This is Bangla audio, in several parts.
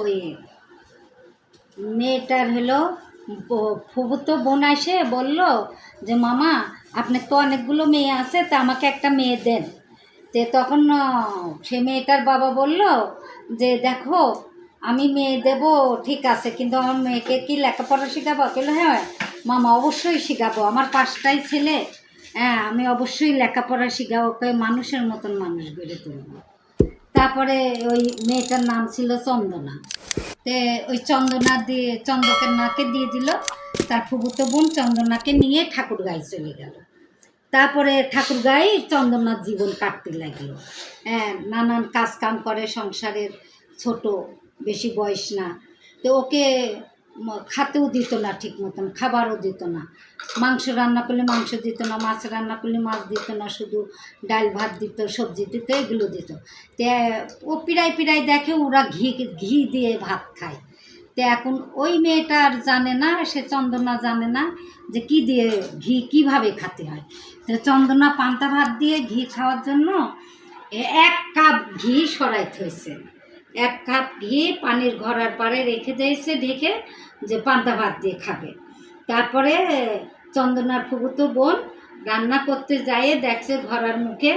ওই মেয়েটার হলো ফুফুতো বোন এসে বলল যে মামা আপনার তো অনেকগুলো মেয়ে আছে, তা আমাকে একটা মেয়ে দেন। তো তখন সে মেয়েটার বাবা বলল যে দেখো আমি মেয়ে দেব ঠিক আছে, কিন্তু আমার মেয়েকে কি লেখাপড়া শেখাবো? বললো হ্যাঁ মামা অবশ্যই শেখাবো, আমার 5টাই ছেলে, হ্যাঁ আমি অবশ্যই লেখাপড়া শেখাবো, ওকে মানুষের মতন মানুষ গড়ে তুলবো। তারপরে ওই মেয়েটার নাম ছিল চন্দনা। তে ওই চন্দনাকে দিয়ে দিল। তার ফুফুতো বোন চন্দনাকে নিয়ে ঠাকুরগাঁয়ে চলে গেল। তারপরে ঠাকুরগাঁয়ে চন্দনার জীবন কাটতে লাগলো। হ্যাঁ, নানান কাজ কাম করে সংসারের, ছোট, বেশি বয়স না। তো ওকে খাতেও দিত না ঠিক মতন, খাবারও দিত না। মাংস রান্না করলে মাংস দিত না, মাছ রান্না করলে মাছ দিত না, শুধু ডাল ভাত দিত, সবজি দিত, এগুলো দিত। তে ও পিড়াই দেখে ওরা ঘি দিয়ে ভাত খায়। তো এখন ওই মেয়েটা আর জানে না, সে চন্দনা জানে না যে কি দিয়ে ঘি কীভাবে খেতে হয়। তো চন্দনা পান্তা ভাত দিয়ে ঘি খাওয়ার জন্য 1 কাপ ঘি সরাইতে হয়েছে। 1 কাপ ঘি পানির ঘরার পাড়ে রেখে দিয়েছে ঢেকে, যে পান্তা ভাত দিয়ে খাবে। তারপরে চন্দনার ফুফুতো বোন রান্না করতে যায়, দেখছে ঘরার মুখে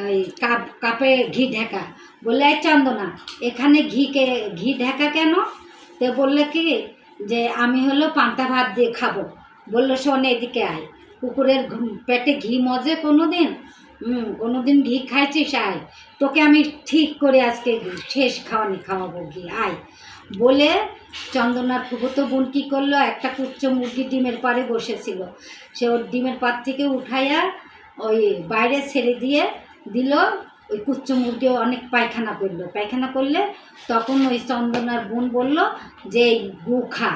ওই কাপে ঘি ঢাকা। বলে এই চন্দনা এখানে ঘি ঢাকা কেন? তো বললে কি যে আমি হলো পান্তা ভাত দিয়ে খাবো। বললো শোন এদিকে আয়, কুকুরের পেটে ঘি মজে কোনো দিন? কোনোদিন ঘি খাইছিস? আয়, তোকে আমি ঠিক করে আজকে শেষ খাওয়াবো ঘি, আয়। বলে চন্দনার ফুফুতো বোন কী করলো, একটা কুচ্চ মুরগি ডিমের পাড়ে বসেছিল, সে ওর ডিমের পাড় থেকে উঠাইয়া ওই বাইরে ছেড়ে দিয়ে দিল। ওই কুচ্চ মুরগি অনেক পায়খানা করলে তখন ওই চন্দনার বোন বলল যে এই গু খা।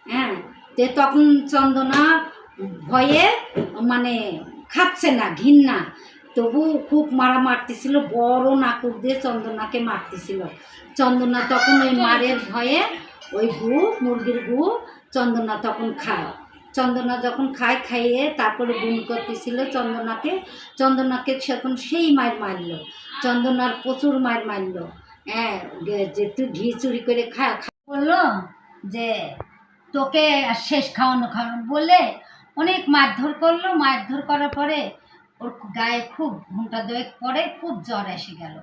হ্যাঁ, তো তখন চন্দনা ভয়ে মানে খাচ্ছে না, ঘৃণা, তবু খুব মারতেছিল, বড় নাকুর দিয়ে চন্দনাকে মারতেছিল। চন্দনা তখন ওই মারের ভয়ে ওই মুরগির গু চন্দনা তখন খায়। চন্দনা যখন খাইয়ে তারপরে গুণ করতেছিল চন্দনাকে তখন সেই মারল। চন্দনার প্রচুর মারল। হ্যাঁ, যে তুই ঘি চুরি করে বললো যে তোকে শেষ খাওয়ানো বলে অনেক মারধর করলো। মারধর করার পরে ওর গায়ে খুব ঘন্টা 2 পরে খুব জ্বর এসে গেল।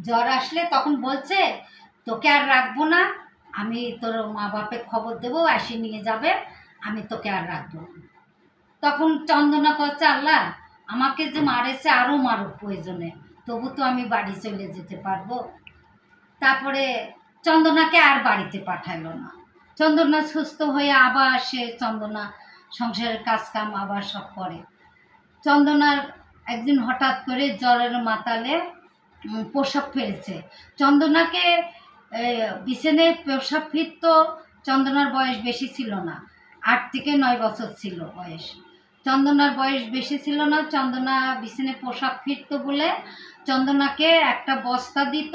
জ্বর আসলে তখন বলছে তোকে আর রাখবো না, আমি তোর মা বাপে খবর দেবো, এসে নিয়ে যাবে, আমি তোকে আর রাখবো না। তখন চন্দনা করছে আল্লাহ আমাকে যে মারেছে আরও মারুক প্রয়োজনে, তবু তো আমি বাড়ি চলে যেতে পারবো। তারপরে চন্দনাকে আর বাড়িতে পাঠালো না। চন্দনা সুস্থ হয়ে আবার চন্দনা সংসারের কাজকাম আবার সব করে। চন্দনার একদিন হঠাৎ করে জ্বরের মাতালে প্রসাব ফেলেছে। চন্দনাকে বিছানায় প্রসাব ফিরত। চন্দনার বয়স বেশি ছিল না, 8 থেকে 9 বছর ছিল বয়স। চন্দনার বয়স বেশি ছিল না। চন্দনা বিছানায় প্রসাব ফিরত বলে চন্দনাকে একটা বস্তা দিত,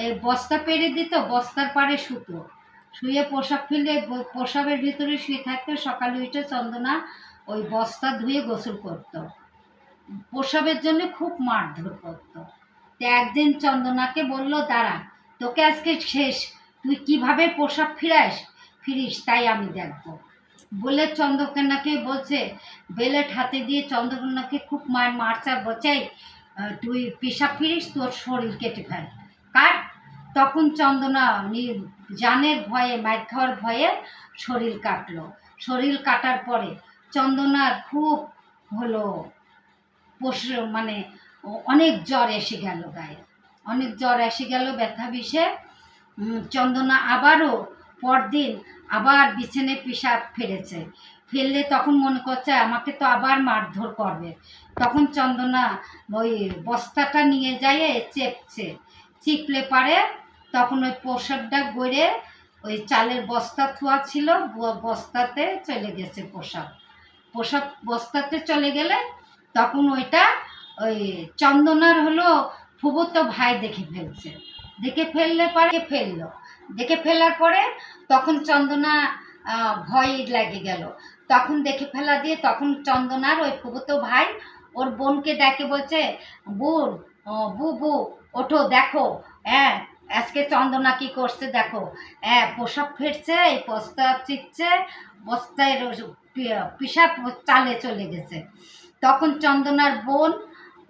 এই বস্তা পেরে দিত, বস্তার পাড়ে শুয়ে প্রসাব ফেলে প্রসাবের ভিতরে শুয়ে থাকতো। সকালে উঠে চন্দনা ওই বস্তা ধুয়ে গোসল করত। প্রসাবের জন্য খুব মারধর করত। তো একদিন চন্দনাকে বলল দাঁড়া, তোকে আজকে শেষ, তুই কিভাবে প্রসাব ফিরিস তাই আমি দেখব। বলে চন্দ্রকন্যাকে বলছে বেলেট হাতে দিয়ে চন্দ্রকন্যাকে খুব মারচা বচাই, তুই পেশাব ফিরিস, তোর শরীর কেটে ফেল, কাট। তখন চন্দনা জানের ভয়ে, মার খাওয়ার ভয়ে শরীর কাটলো। শরীর কাটার পরে চন্দনার খুব হলো মানে অনেক জ্বর এসে গেল, গায়ে অনেক জ্বর এসে গেল, ব্যথা বিষে। চন্দনা আবারও পরদিন আবার বিছানায় পেশাব ফেললে তখন মনে করছে আমাকে তো আবার মারধর করবে। তখন চন্দনা ওই বস্তাটা নিয়ে যায় চিপলে পারে, তখন ওই প্রসাবটা গড়ে ওই চালের বস্তা থোয়া ছিল, বস্তাতে চলে গেছে প্রসাব বস্তাতে চলে গেলে তখন ওইটা ওই চন্দনার হলো ফুফুতো ভাই দেখে ফেলার পরে তখন চন্দনা ভয় লেগে গেল। তখন দেখে ফেলা দিয়ে তখন চন্দনার ওই ফুফুতো ভাই ওর বোনকে ডেকে বলছে বোন, বুবু ওঠো, দেখো হ্যাঁ আজকে চন্দনা কি করছে দেখো, পোশাক ফেটছে, এই বস্তা চিচ্ছে, বস্তায় পিসাব চালে চলে গেছে। তখন চন্দনার বোন,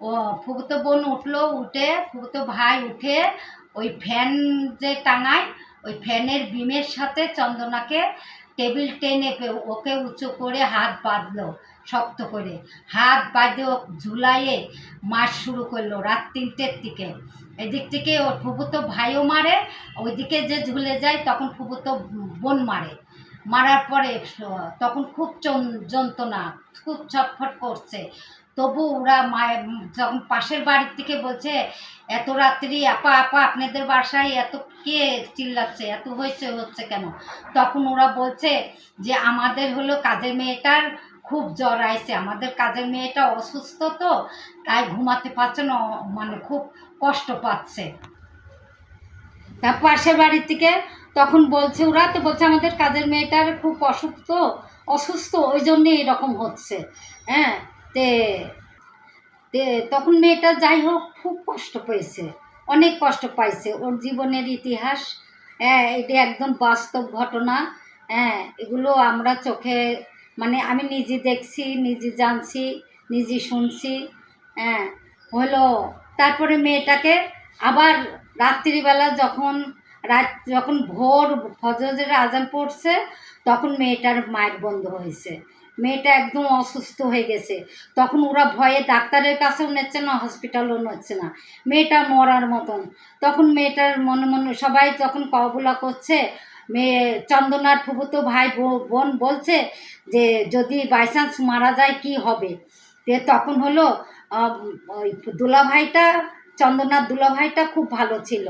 ও ফুফুতো বোন উঠলো, উঠে ফুফুতো ভাই উঠে ওই ফ্যান যে টাঙায় ওই ফ্যানের বিমের সাথে চন্দনাকে টেবিল টেনে ওকে উঁচু করে হাত বাঁধলো, শক্ত করে হাত বাঁধে ও ঝুলাইয়ে মার শুরু করলো রাত 3টের দিকে। এদিক থেকে ওর ফুফুতো ভাইও মারে, ওইদিকে যে ঝুলে যায় তখন ফুফুতো বোন মারে। মারার পরে তখন খুব যন্ত্রণা, খুব ছটফট করছে। তবু ওরা মায়ের যখন পাশের বাড়ির থেকে বলছে, এত রাত্রি আপা আপা আপনাদের বাসায় এত কে চিল্লাচ্ছে, এত হচ্ছে কেন? তখন ওরা বলছে যে আমাদের হলো কাজের মেয়েটার খুব জ্বর আইছে, আমাদের কাজের মেয়েটা অসুস্থ, তো তাই ঘুমাতে পারছে না, মানে খুব কষ্ট পাচ্ছে। তার পাশের বাড়ির থেকে তখন বলছে, ওরা তো বলছে আমাদের কাজের মেয়েটার খুব অসুস্থ ওই জন্যে এরকম হচ্ছে। হ্যাঁ, তে তে তখন মেয়েটা যাই হোক খুব কষ্ট পেয়েছে, অনেক কষ্ট পাইছে, ওর জীবনের ইতিহাস। হ্যাঁ, এটা একদম বাস্তব ঘটনা। হ্যাঁ, এগুলো আমরা চোখে, মানে আমি নিজে দেখছি, নিজে জানছি, নিজে শুনছি। হ্যাঁ, হলো তারপরে মেয়েটাকে আবার রাত্রিবেলা যখন ভোর ফজরের আজান পড়ছে তখন মেয়েটার মায়ের বন্ধ হয়েছে, মেয়েটা একদম অসুস্থ হয়ে গেছে। তখন ওরা ভয়ে ডাক্তারের কাছেও নিচ্ছে না, হসপিটালও নিচ্ছে না, মেয়েটা মরার মতন। তখন মেয়েটার মনে মনে সবাই যখন কবুলা করছে, মেয়ে চন্দনার ফুফুতো ভাই বোন বলছে যে যদি বাই চান্স মারা যায় কি হবে। তখন হলো ওই দুলাভাইটা, চন্দনার দুলাভাইটা খুব ভালো ছিল।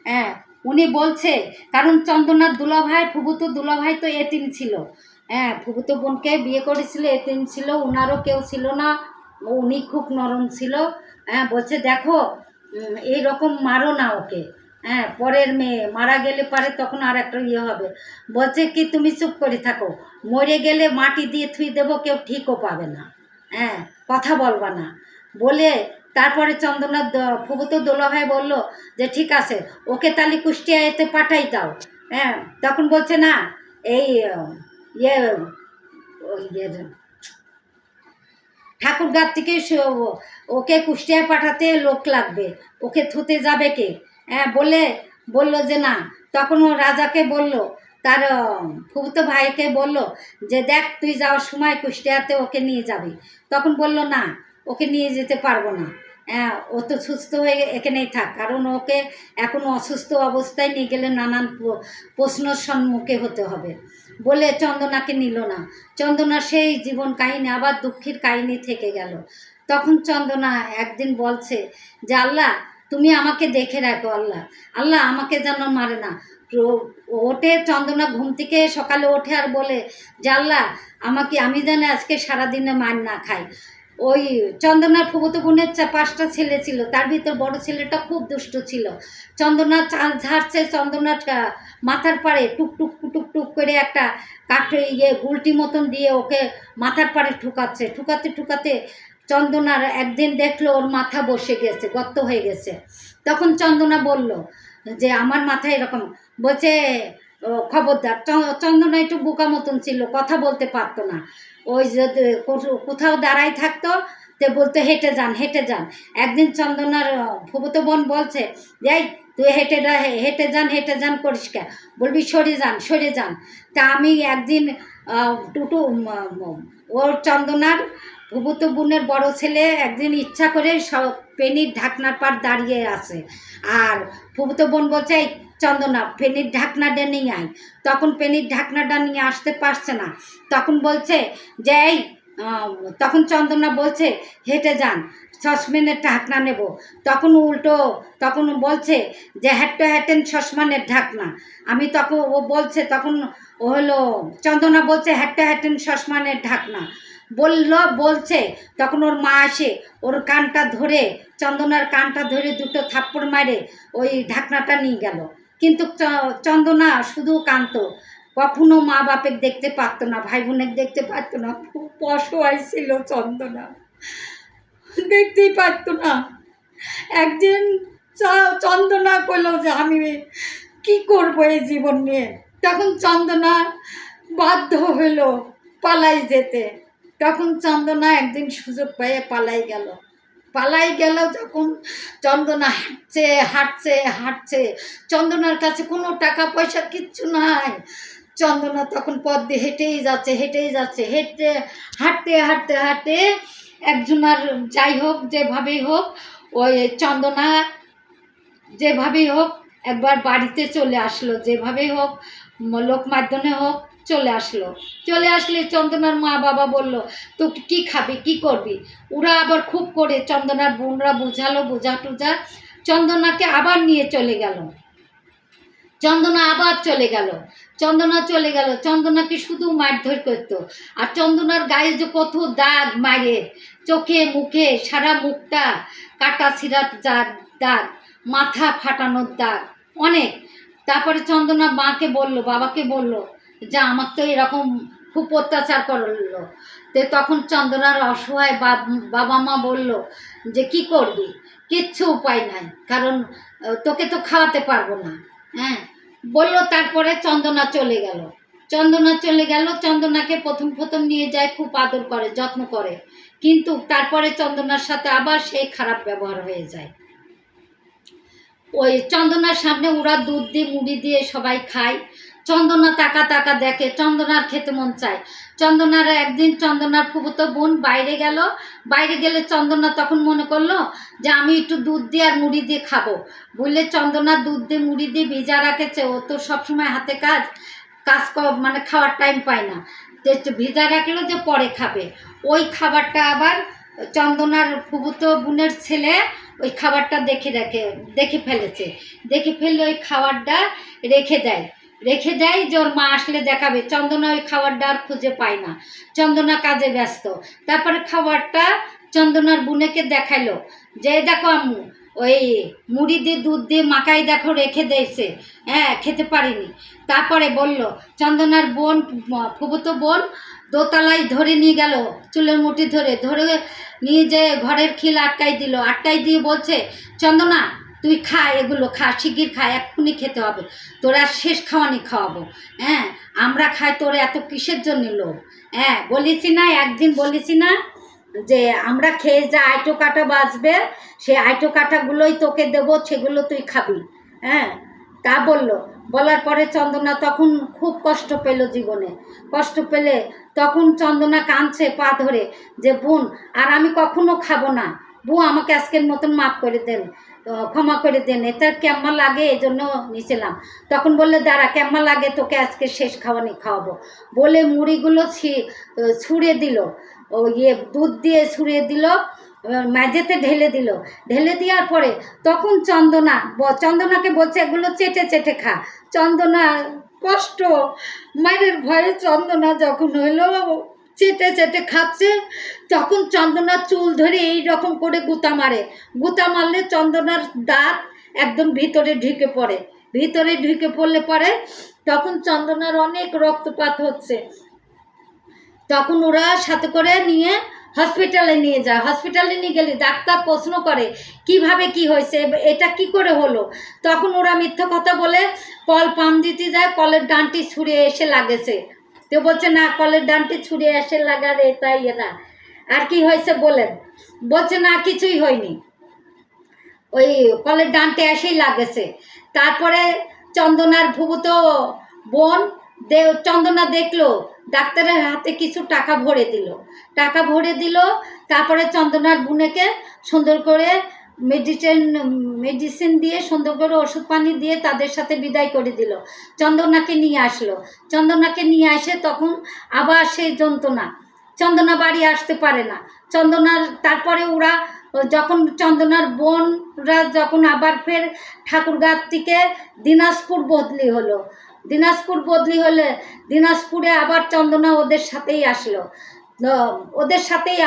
হ্যাঁ, উনি বলছে, কারণ চন্দনার দুলাভাই ফুফুতো দুলাভাই তো এতিম ছিল। হ্যাঁ, ফুফুতো বোনকে বিয়ে করেছিল, এতিম ছিল, ওনারও কেউ ছিল না, উনি খুব নরম ছিল। হ্যাঁ, বলছে দেখো এইরকম মারো না ওকে। হ্যাঁ, পরের মেয়ে মারা গেলে পারে তখন আর একটা ইয়ে হবে। বলছে কি তুমি চুপ করে থাকো, মরে গেলে মাটি দিয়ে থুই দেবো, কেউ ঠিকও পাবে না। হ্যাঁ, কথা বলবা না বলে তারপরে চন্দনার ফুফুতো দোলাভাই বলল যে ঠিক আছে, ওকে তাহলে কুষ্টিয়া এতে পাঠাই দাও। হ্যাঁ, তখন বলছে না, এই ইয়ে ওই ঠাকুরগাঁ থেকে ওকে কুষ্টিয়ায় পাঠাতে লোক লাগবে, ওকে থুতে যাবে কে? হ্যাঁ, বলল যে না। তখন ও রাজাকে বলল, তার ফুফুতো ভাইকে বলল যে দেখ তুই যাওয়ার সময় কুষ্টিয়াতে ওকে নিয়ে যাবি। তখন বলল না, ওকে নিয়ে যেতে পারবো না। হ্যাঁ, ও তো সুস্থ হয়ে এখানেই থাক, কারণ ওকে এখন অসুস্থ অবস্থায় নিয়ে গেলে নানান প্রশ্নর সম্মুখে হতে হবে বলে চন্দনাকে নিল না। চন্দনা সেই জীবন কাহিনী আবার দুঃখের কাহিনী থেকে গেল। তখন চন্দনা একদিন বলছে যে আল্লাহ তুমি আমাকে দেখে রাখো, আল্লাহ আল্লাহ আমাকে যেন মারে না। ওঠে চন্দনা ঘুম থেকে সকালে ওঠে আর বলে যে আল্লাহ আমি যেন আজকে সারাদিনে মার না খাই। ওই চন্দনার ফুফুতো বোনের 5টা ছেলে ছিল, তার ভিতর বড় ছেলেটা খুব দুষ্ট ছিল। চন্দনা চাল ঝাড়ছে, চন্দনার মাথার পাড়ে টুক টুক টুক টুক করে একটা গুলটি মতন দিয়ে ওকে মাথার পাড়ে ঠুকাতে চন্দনার একদিন দেখলো ওর মাথা বসে গেছে, গর্ত হয়ে গেছে। তখন চন্দনা বলল যে আমার মাথায় এরকম, বলছে খবরদার। চন্দনা একটু বোকা মতন ছিল, কথা বলতে পারতো না। ওই যদি কোথাও দাঁড়াই থাকতো তে বলতো হেঁটে যান। একদিন চন্দনার ফুফুতো বোন বলছে যাই তুই হেঁটে যান পরিষ্কার, বলবি সরে যান। তা আমি একদিন টুটু ওর চন্দনার ফুফুতো বোনের বড় ছেলে একদিন ইচ্ছা করে পেনির ঢাকনার পার দাঁড়িয়ে আছে, আর ফুফুতো বোন বলছে এই চন্দনা পেনির ঢাকনাটা নিয়ে আয়। তখন পেনির ঢাকনাটা নিয়ে আসতে পারছে না, তখন বলছে যে এই তখন চন্দনা বলছে হেঁটে যান, সসম্যানের ঢাকনা নেব। তখন বলছে যে হেঁটেন সসম্যানের ঢাকনা। আমি তখন ও বলছে, তখন ও হলো চন্দনা বলছে হেঁটেন সসম্যানের ঢাকনা বলছে। তখন ওর মা আসে ওর কানটা ধরে, চন্দনার কানটা ধরে দুটো থাপ্পড় মারে ওই ঢাকনাটা নিয়ে গেল। কিন্তু চন্দনা শুধু কাঁদতো, কখনো মা বাপের দেখতে পারতো না, ভাই বোনের দেখতে পারতো না, খুব অসহায় ছিল চন্দনা, দেখতেই পারতো না। একদিন চন্দনা কইলো যে আমি কি করবো এই জীবন নিয়ে। তখন চন্দনা বাধ্য হইল পালাই যেতে। তখন চন্দনা একদিন সুযোগ পেয়ে পালাই গেল। যখন চন্দনা হাঁটছে হাঁটছে হাঁটছে, চন্দনার কাছে কোনো টাকা পয়সা কিচ্ছু নাই। চন্দনা তখন পথ দিয়ে হেঁটেই যাচ্ছে হাঁটতে হাঁটতে হাঁটতে একজনার যাই হোক যেভাবেই হোক ওই চন্দনা যেভাবেই হোক একবার বাড়িতে চলে আসলো, যেভাবেই হোক লোক মাধ্যমে হোক চলে আসলে চন্দনার মা বাবা বলল তো কি খাবি কি করবি। ওরা আবার খুব করে চন্দনার বোনরা বুঝালো, বোঝা টুজা চন্দনাকে আবার নিয়ে চলে গেল। চন্দনা আবার চলে গেল। চন্দনাকে শুধু মারধর করতো। আর চন্দনার গায়ে যে কত দাগ, মায়ের চোখে মুখে সারা মুখটা কাটা ছিঁড়া দাগ, মাথা ফাটানোর দাগ অনেক। তারপরে চন্দনা মাকে বলল, বাবাকে বলল যে আমার তো এরকম খুব অত্যাচার করলো। তো তখন চন্দনার অসহায় বাবা মা বলল যে কি করবি, কিচ্ছু উপায় নাই, কারণ তোকে তো খাওয়াতে পারবো না। হ্যাঁ বলল। তারপরে চন্দনা চলে গেল। চন্দনাকে প্রথম নিয়ে যায়, খুব আদর করে যত্ন করে, কিন্তু তারপরে চন্দনার সাথে আবার সেই খারাপ ব্যবহার হয়ে যায়। ওই চন্দনার সামনে ওরা দুধ দিয়ে মুড়ি দিয়ে সবাই খায়। চন্দনা তাকা দেখে, চন্দনার খেতে মন চায়। চন্দনার একদিন চন্দনার ফুফুতো বোন বাইরে গেলে চন্দনা তখন মনে করলো যে আমি একটু দুধ দিয়ে আর মুড়ি দিয়ে খাবো বললে চন্দনা দুধ দিয়ে মুড়ি দিয়ে ভিজা রাখেছে। ও তো সবসময় হাতে কাজ মানে খাওয়ার টাইম পায় না, তো ভিজা রাখলো যে পরে খাবে। ওই খাবারটা আবার চন্দনার ফুফুতো বোনের ছেলে ওই খাবারটা দেখে ফেললে ওই খাবারটা রেখে দেয় যে ওর মা আসলে দেখাবে। চন্দনা ওই খাবারটা আর খুঁজে পায় না, চন্দনা কাজে ব্যস্ত। তারপরে খাবারটা চন্দনার বোনেকে দেখাইলো যে দেখো আম্মু ওই মুড়ি দিয়ে দুধ দিয়ে মাখাই দেখো রেখে দিয়েছে, হ্যাঁ খেতে পারিনি। তারপরে বলল চন্দনার ফুফুতো বোন দোতলায় ধরে নিয়ে গেল, চুলের মুঠি ধরে নিয়ে যে ঘরের খিল আটকাই দিয়ে বলছে চন্দনা তুই খা, এগুলো খা, শিগগির খা, এক্ষুনি খেতে হবে, তোরা শেষ খাওয়াবো। হ্যাঁ আমরা খাই, তোরা এত কিসের জন্য লোভ? হ্যাঁ একদিন বলেছি না যে আমরা খেয়ে যা আইটো কাটা বাঁচবে সেই আইটো কাটাগুলোই তোকে দেবো, সেগুলো তুই খাবি। হ্যাঁ তা বলার পরে চন্দনা তখন খুব কষ্ট পেল, জীবনে কষ্ট পেলে তখন চন্দনা কাঁদছে পা ধরে যে বোন আর আমি কখনো খাবো না, আমাকে আজকের মতন মাফ করে দেন, ক্ষমা করে দেন, এটা কেমন লাগে এই জন্য নিয়েছিলাম। তখন বললে দাঁড়া কেমন লাগে তোকে আজকে শেষ খাওয়াবো বলে মুড়িগুলো ছুঁড়ে দিল, দুধ দিয়ে ছুঁড়ে দিল, মেঝেতে ঢেলে দেওয়ার পরে তখন চন্দনাকে বলছে এগুলো চেটে খা। চন্দনা কষ্ট মায়ের ভয়ে চন্দনা যখন হইলো চেটে খাচ্ছে, তখন চন্দনার চুল ধরে এই রকম করে গুঁতা মারলে চন্দনার দাঁত একদম ভিতরে ঢুকে পড়লে পরে তখন চন্দনার অনেক রক্তপাত হচ্ছে। তখন ওরা সাথে করে নিয়ে হসপিটালে নিয়ে যায়। হসপিটালে নিয়ে গেলে ডাক্তার প্রশ্ন করে কিভাবে কি হয়েছে, এটা কি করে হলো। তখন ওরা মিথ্যা কথা বলে কল পাম্প দিতে যায়, কলের ডানটি ছুঁড়ে এসে লাগেছে। তো বলছে না কলের ডানটি ছুঁড়ে এসে লাগারে তাই না, আর কি হয়েছে বলেন। বলছে না কিছুই হয়নি, ওই কলের ডানটি এসেই লাগেছে। তারপরে চন্দনার ফুফুতো বোন চন্দনা দেখলো ডাক্তারের হাতে কিছু টাকা ভরে দিল। তারপরে চন্দনার বোনেকে সুন্দর করে মেডিসিন দিয়ে সুন্দর করে ওষুধ পানি দিয়ে তাদের সাথে বিদায় করে দিল। চন্দনাকে নিয়ে আসে তখন আবার সেই যন্ত্রণা, চন্দনা বাড়ি আসতে পারে না। তারপরে ওরা যখন চন্দনার বোনরা যখন আবার ফের ঠাকুরগাঁও থেকে দিনাজপুর বদলি হলে দিনাজপুরে আবার চন্দনা ওদের সাথেই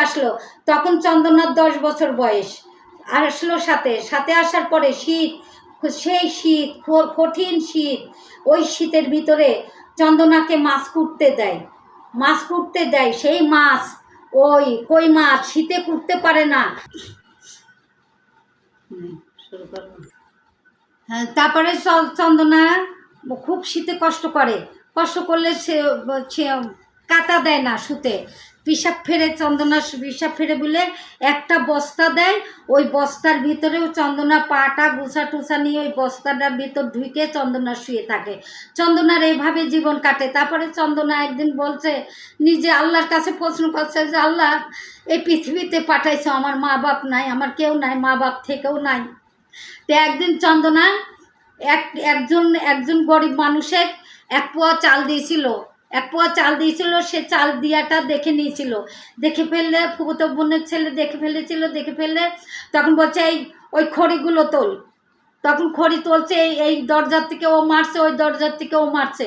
আসলো। তখন চন্দনার 10 বছর বয়স, আসলো সাথে আসার পরে সেই শীত কঠিন শীত, ওই শীতের ভিতরে চন্দনাকে মাছ কুটতে দেয়। সেই মাছ ওই কই মাছ শীতে কুটতে পারে না। শুরু করবো। তারপরে চন্দনা খুব শীতে কষ্ট করে, কষ্ট করলে সে কাঁটা দেয় না শুতে, পিসাব ফেরে, চন্দনা পিসাব ফেরে বলে একটা বস্তা দেয়, ওই বস্তার ভিতরেও চন্দনা পাটা গুছা টুসা নিয়ে ওই বস্তাটার ভিতর ঢুকে চন্দনা শুয়ে থাকে। চন্দনার এইভাবে জীবন কাটে। তারপরে চন্দনা একদিন বলছে, নিজে আল্লাহর কাছে প্রশ্ন করছে যে আল্লাহ, এই পৃথিবীতে পাঠাইছো, আমার মা বাপ নাই, আমার কেউ নাই, মা বাপ থেকেও নাই। তো একদিন চন্দনা একজন গরিব মানুষের 1 পোয়া চাল দিয়েছিল, 1 পোয়া চাল দিয়েছিল, সে চাল দিয়াটা দেখে নিয়েছিল, দেখে ফেললে ফুফুতো বোনের ছেলে দেখে ফেললে তখন বলছে ওই খড়িগুলো তোল। তখন খড়ি তুলছে, এই দরজার থেকে ও মারছে, ওই দরজার থেকে ও মারছে।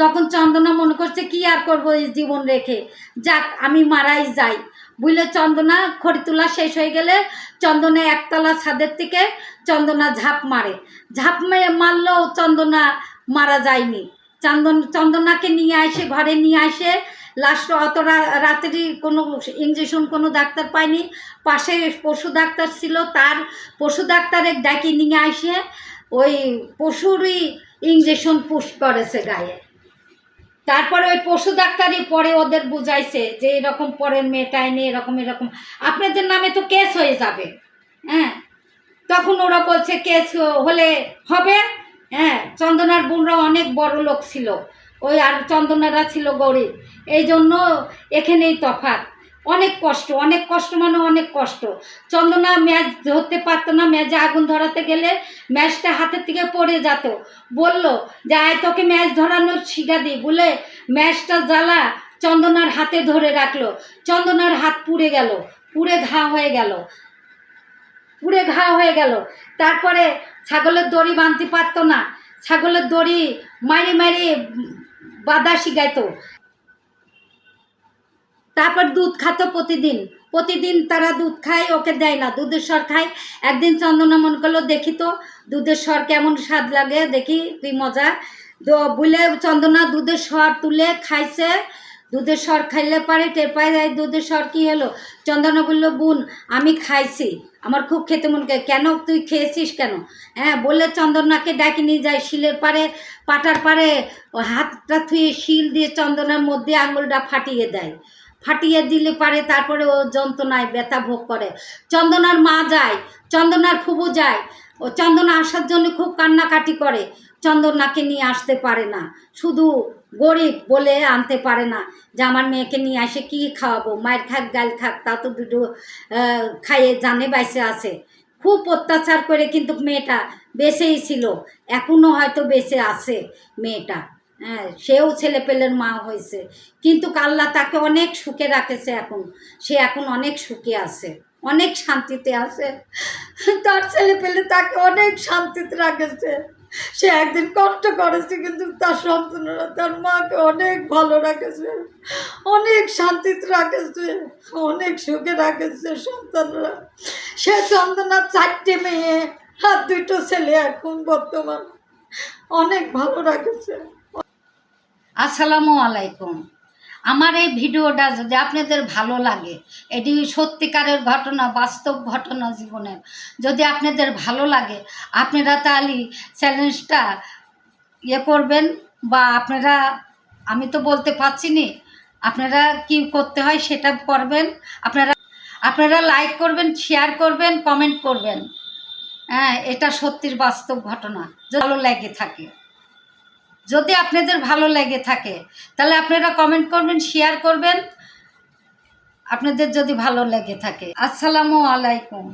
তখন চন্দনা মনে করছে কি আর করবো এই জীবন রেখে, যাক আমি মারাই যাই বুঝলে। চন্দনা খড়ি তোলা শেষ হয়ে গেলে চন্দনা একতলা ছাদের থেকে চন্দনা ঝাঁপ মারলেও চন্দনা মারা যায়নি। চন্দনাকে নিয়ে আসে, ঘরে নিয়ে আসে, লাস্ট অত রাত্রি কোনো ইঞ্জেকশন কোনো ডাক্তার পায়নি, পাশে পশু ডাক্তার ছিল, তার পশু ডাক্তারের ডাকি নিয়ে আসে ওই পশুরই ইঞ্জেকশন পুশ করেছে গায়ে। তারপরে ওই পশু ডাক্তারই পরে ওদের বুঝাইছে যে এরকম পরের মেয়েটা এনে এরকম আপনাদের নামে তো কেস হয়ে যাবে। হ্যাঁ, তখন ওরা বলছে কেস হলে হবে। হ্যাঁ, চন্দনার বোনরা অনেক বড় লোক ছিল, ওই আর চন্দনারা ছিল গরিব, এই জন্য এখানেই তফাৎ। অনেক কষ্ট মানে অনেক কষ্ট। চন্দনা ম্যাচ ধরতে পারতো না, ম্যাচে আগুন ধরাতে গেলে ম্যাচটা হাতের থেকে পড়ে যেত। বলল যে আয় তোকে ম্যাচ ধরানোর শিখা দিই বলে ম্যাচটা জ্বালা চন্দনার হাতে ধরে রাখলো। চন্দনার হাত পুড়ে গেল, পুড়ে ঘা হয়ে গেল। তারপরে ছাগলের দড়ি বাঁধতে পারতো না, ছাগলের দড়ি মারি বাঁধা শিখাইতো। তারপর দুধ খাতো প্রতিদিন তারা দুধ খায়, ওকে দেয় না, দুধের স্বর খায়। একদিন চন্দনা মনে করলো দেখি তো দুধের স্বর কেমন স্বাদ লাগে, দেখি তুই মজা বলে চন্দনা দুধের স্বর তুলে খাইছে। দুধের স্বর খাইলে পারে টের পাই যায় দুধের স্বর কী হলো। চন্দনা বললো বোন আমি খাইছি, আমার খুব খেতে মন করে। কেন তুই খেয়েছিস কেন? হ্যাঁ বললে চন্দনাকে ডাকি নিয়ে যায় শিলের পারে, পাটার পারে হাতটা থুয়ে শিল দিয়ে চন্দনার মধ্যে আঙুলটা ফাটিয়ে দিলে পারে তারপরে ও যন্ত্রণায় ব্যথা ভোগ করে। চন্দনার মা যায়, চন্দনার ফুবু যায়, ও চন্দনা আসার জন্য খুব কান্নাকাটি করে, চন্দনাকে নিয়ে আসতে পারে না, শুধু গরিব বলে আনতে পারে না যে আমার মেয়েকে নিয়ে আসে কি খাওয়াবো, মায়ের খাক গাল খাক, তা তো দুটো খাইয়ে জানে বাইসে আছে। খুব অত্যাচার করে কিন্তু মেয়েটা বেঁচেই ছিল, এখনও হয়তো বেঁচে আছে মেয়েটা। হ্যাঁ, সেও ছেলেপেলের মা হয়েছে, কিন্তু আল্লাহ তাকে অনেক সুখে রাখেছে। সে এখন অনেক সুখে আছে, অনেক শান্তিতে আছে। তার ছেলেপেলে তাকে অনেক শান্তিতে রাখেছে। সে একদিন কষ্ট করেছে, কিন্তু তার সন্তানরা তার মাকে অনেক ভালো রাখেছে, অনেক শান্তিতে রাখেছে, অনেক সুখে রাখেছে সন্তানরা। সে চন্দনা 4টে মেয়ে আর 2টো ছেলে এখন বর্তমান অনেক ভালো রাখেছে। আসসালামু আলাইকুম। আমার এই ভিডিওটা যদি আপনাদের ভালো লাগে, এটি সত্যিকারের ঘটনা, বাস্তব ঘটনা জীবনের, যদি আপনাদের ভালো লাগে আপনারা তাহলে চ্যালেঞ্জটা করবেন, বা আমি তো বলতে পারছি না, আপনারা কি করতে হয় সেটা করবেন। আপনারা লাইক করবেন, শেয়ার করবেন, কমেন্ট করবেন। হ্যাঁ, এটা সত্যির বাস্তব ঘটনা। ভালো লেগে থাকে, যদি আপনাদের ভালো লেগে থাকে তাহলে আপনারা কমেন্ট করবেন, শেয়ার করবেন, আপনাদের যদি ভালো লেগে থাকে। আসসালামু আলাইকুম।